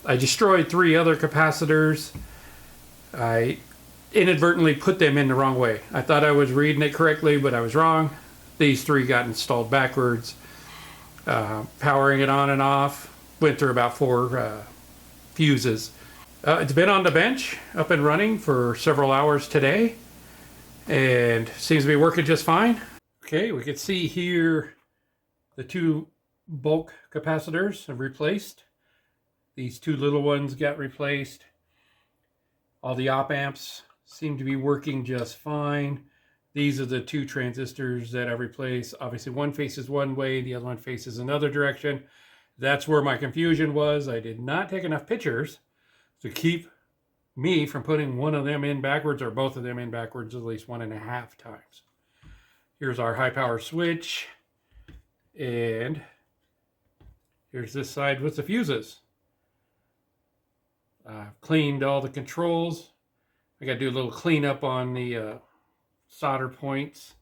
I destroyed 3 other capacitors. I inadvertently put them in the wrong way. I thought I was reading it correctly, but I was wrong. These 3 got installed backwards. Powering it on and off. Went through about 4 fuses. It's been on the bench, up and running for several hours today, and seems to be working just fine. Okay, we can see here the 2 bulk capacitors have replaced. These 2 little ones got replaced. All the op amps seem to be working just fine. These are the 2 transistors that I replaced. Obviously one faces one way, the other one faces another direction. That's where my confusion was. I did not take enough pictures to keep me from putting one of them in backwards or both of them in backwards at least 1.5 times. Here's our high power switch. And here's this side with the fuses. I've cleaned all the controls. I got to do a little cleanup on the solder points.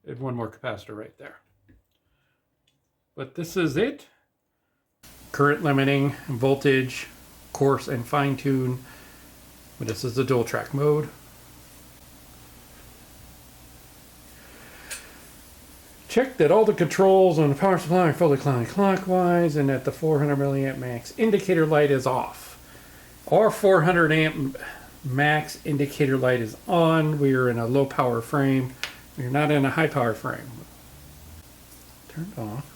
And one more capacitor right there. But this is it. Current limiting, voltage, coarse and fine tune. But this is the dual track mode. Check that all the controls on the power supply are fully clockwise and that the 400 milliamp max indicator light is off. Our 400 amp max indicator light is on. We are in a low power frame. We're not in a high power frame. Turned off.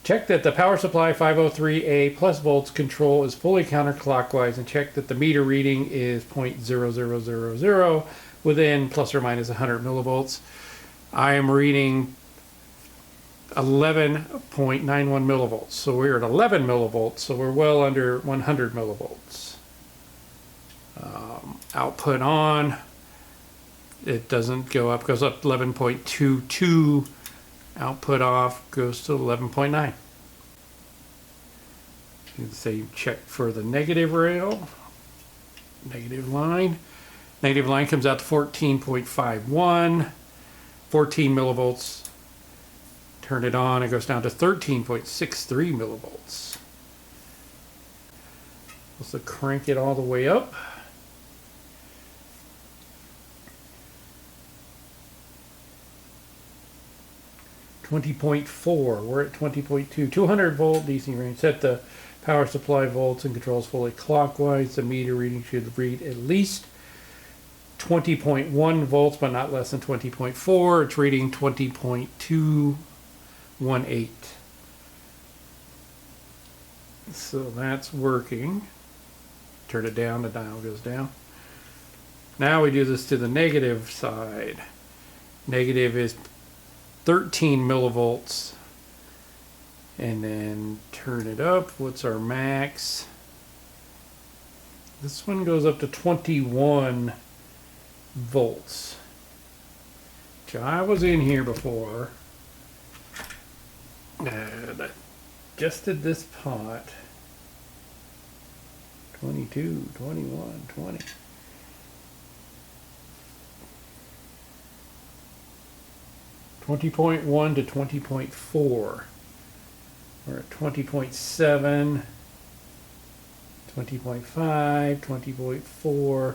Check that the power supply 503A plus volts control is fully counterclockwise, and check that the meter reading is 0.0000 within plus or minus 100 millivolts. I am reading 11.91 millivolts. So we're at 11 millivolts, so we're well under 100 millivolts. Output on, it doesn't go up, goes up 11.22. Output off goes to 11.9. You can say check for the negative rail, negative line. Negative line comes out to 14.51, 14 millivolts. Turn it on, it goes down to 13.63 millivolts. Also crank it all the way up. .4, we're at 20.2, 200 volt DC range. Set the power supply volts and controls fully clockwise. The meter reading should read at least 20.1 volts, but not less than 20.4. It's reading 20.218. So that's working. Turn it down, the dial goes down. Now we do this to the negative side. Negative is 13 millivolts, and then turn it up. What's our max? This one goes up to 21 volts. I was in here before and I adjusted this pot. 22, 21, 20. 20.1 to 20.4. We're at 20.7, 20.5, 20.4.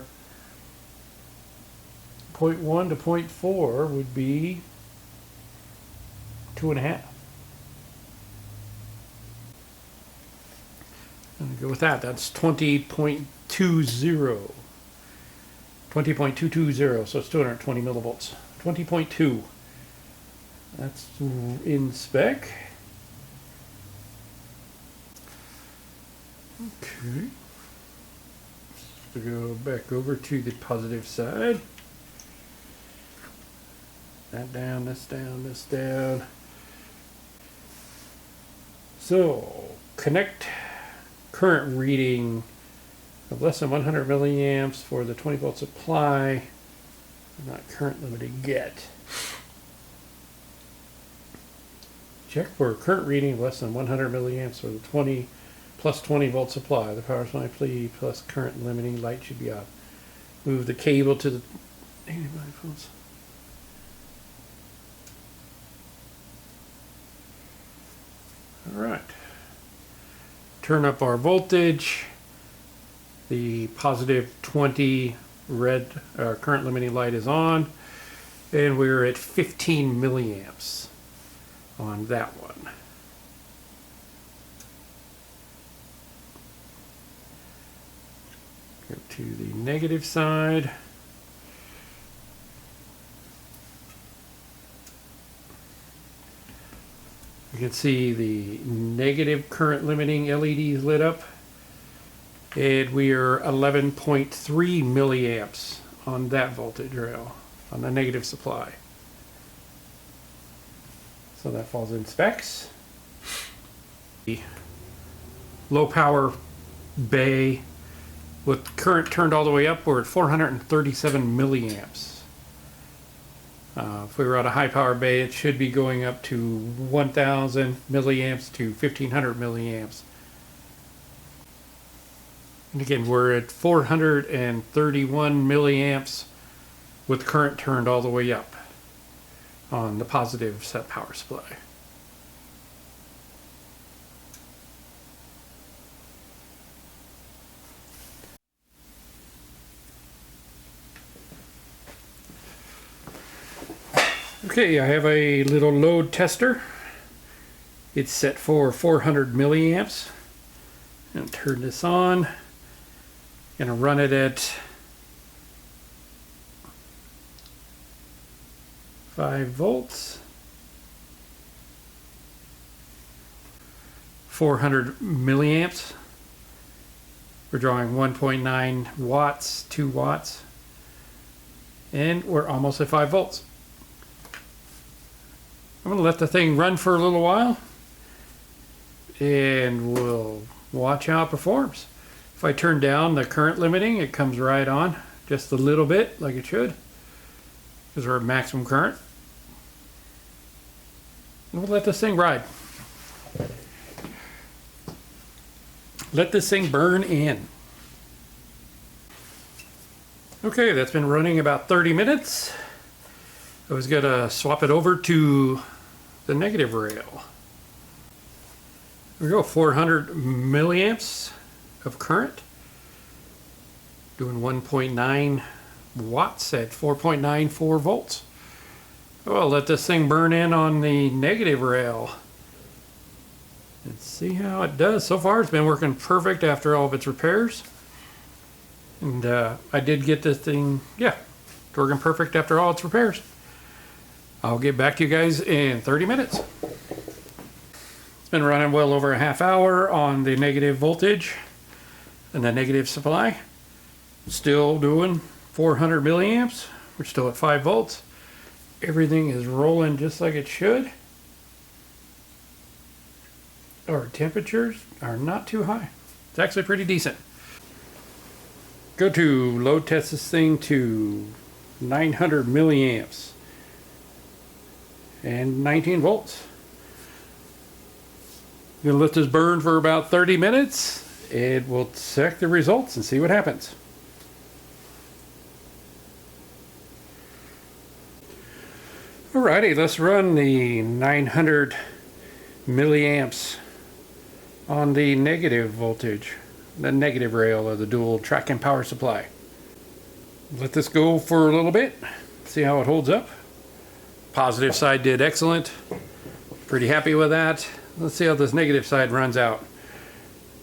0.1 to 0.4 would be 2.5. I'm going to go with that. That's 20.20. 20.220, so it's 220 millivolts. 20.2. That's in spec. Okay. So go back over to the positive side. That down, this down, this down. So connect current reading of less than 100 milliamps for the 20 volt supply. Not current limited yet. Check for current reading of less than 100 milliamps for the 20 plus 20 volt supply. The power supply plus current limiting light should be off. Move the cable to the 85 volts. All right. Turn up our voltage. The positive 20 red current limiting light is on, and we're at 15 milliamps on that one. Go to the negative side. You can see the negative current limiting LEDs lit up, and we are 11.3 milliamps on that voltage rail on the negative supply. So that falls in specs. The low power bay with current turned all the way up, we're at 437 milliamps. If we were at a high power bay, it should be going up to 1000 milliamps to 1500 milliamps. And again, we're at 431 milliamps with current turned all the way up on the positive set power supply. Okay, I have a little load tester. It's set for 400 milliamps. I'm gonna turn this on. Gonna run it at 5 volts. 400 milliamps. We're drawing 1.9 watts, 2 watts. And we're almost at 5 volts. I'm going to let the thing run for a little while, and we'll watch how it performs. If I turn down the current limiting, it comes right on, just a little bit, like it should, because we're at maximum current. And we'll let this thing ride. Let this thing burn in. Okay, that's been running about 30 minutes. I was going to swap it over to the negative rail. There we go, 400 milliamps of current. Doing 1.9 watts at 4.94 volts. Well, let this thing burn in on the negative rail. Let's see how it does. So far it's been working perfect after all of its repairs. And I did get this thing, yeah, it's working perfect after all its repairs. I'll get back to you guys in 30 minutes. It's been running well over a half hour on the negative voltage and the negative supply. Still doing 400 milliamps. We're still at 5 volts. Everything is rolling just like it should. Our temperatures are not too high. It's actually pretty decent. Go to load test this thing to 900 milliamps. And 19 volts. I'm going to let this burn for about 30 minutes and we'll check the results and see what happens. Alrighty, let's run the 900 milliamps on the negative voltage, the negative rail of the dual track and power supply. Let this go for a little bit, see how it holds up. Positive side did excellent. Pretty happy with that. Let's see how this negative side runs out.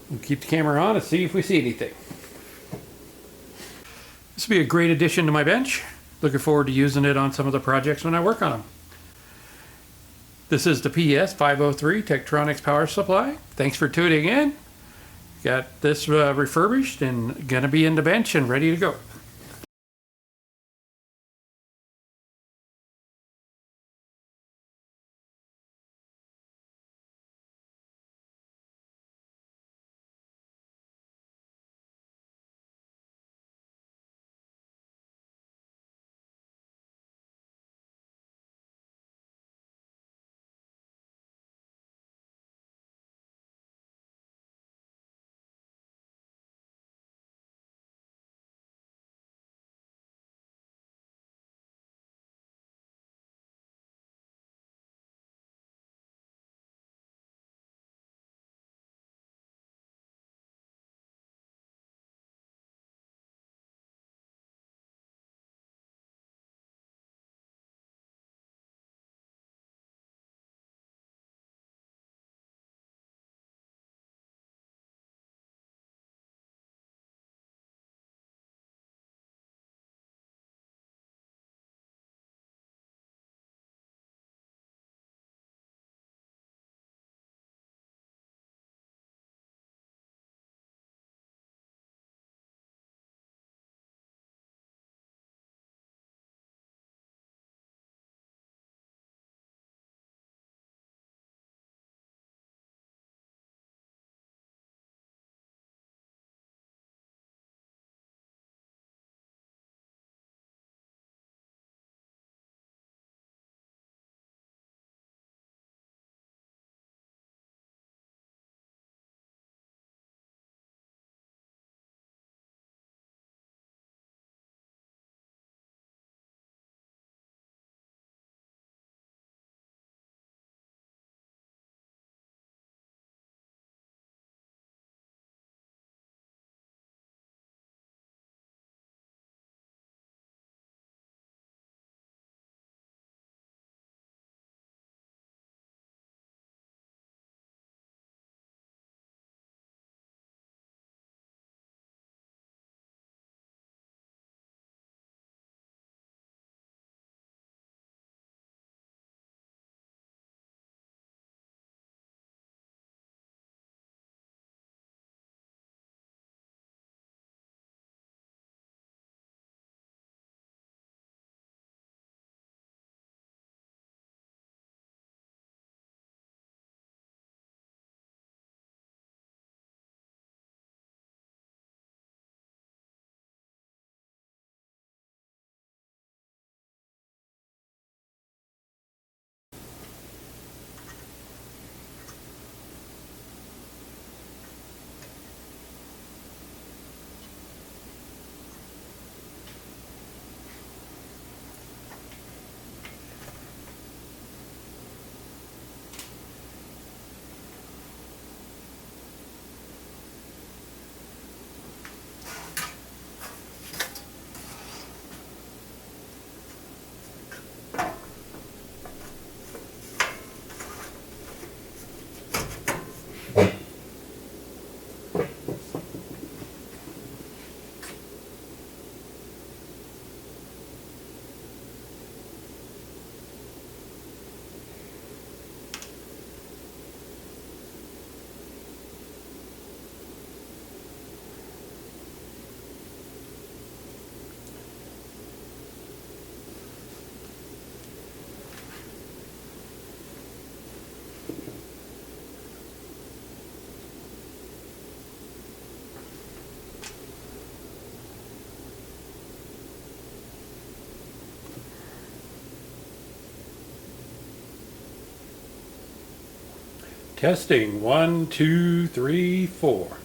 We'll keep the camera on and see if we see anything. This will be a great addition to my bench. Looking forward to using it on some of the projects when I work on them. This is the PS503 Tektronix power supply. Thanks for tuning in. Got this refurbished and gonna be in the bench and ready to go. Testing 1, 2, 3, 4.